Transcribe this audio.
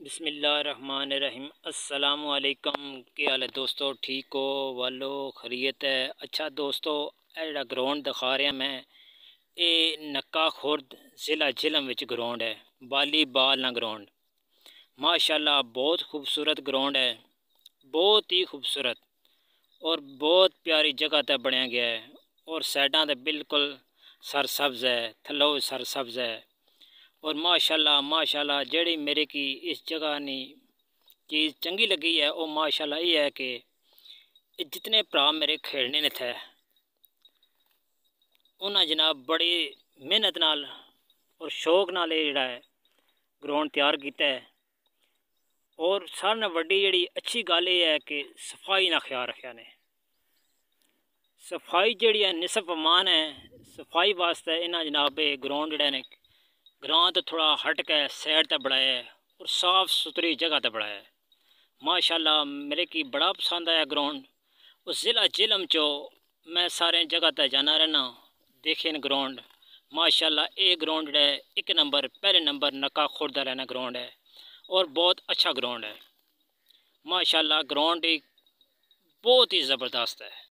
بسم اللہ الرحمن الرحیم۔ السلام علیکم، کی حال ہے دوستو؟ ٹھیک ہو والو؟ خیریت ہے؟ اچھا دوستو، اے جڑا گراؤنڈ دکھا رہا میں، اے نکا خورد ضلع جہلم وچ گراؤنڈ ہے، والی بال نا گراؤنڈ۔ ماشاءاللہ بہت خوبصورت گراؤنڈ ہے، بہت ہی خوبصورت اور بہت پیاری جگہ تے بنیا گیا ہے، اور سائڈاں تے بالکل سرسبز ہے، تھلو سرسبز ہے۔ اور ماشاءاللہ جڑی میرے کی اس جگہ نی چیز چنگی لگی ہے وہ ماشاءاللہ یہ ہے کہ جتنے پرا میرے کھیلنے نے تھے انہاں جناب بڑی محنت نال اور شوق نال یہ جڑا ہے گراؤنڈ تیار کیتا ہے، اور سارے نے وڈی جڑی اچھی گل یہ ہے کہ صفائی نہ خیال رکھیا نے۔ صفائی جڑی ہے نصف امان ہے، صفائی واسطے انہاں جناب گراؤنڈ جڑا ہے گراؤنڈ تو تھوڑا ہٹ کے سائڈ تے بڑھایا ہے اور صاف ستھری جگہ تے بڑھایا ہے۔ ماشاءاللہ میرے کی بڑا پسند آیا گراؤنڈ۔ اس ضلع جہلم چو میں سارے جگہ تے جانا رہنا دیکھیں گراؤنڈ۔ ماشاءاللہ اے گراؤنڈ ہے ایک نمبر پہلے نمبر نکا خورد رہنا گراؤنڈ ہے، اور بہت اچھا گراؤنڈ ہے۔ ماشاءاللہ گراؤنڈ ایک بہت ہی زبردست ہے۔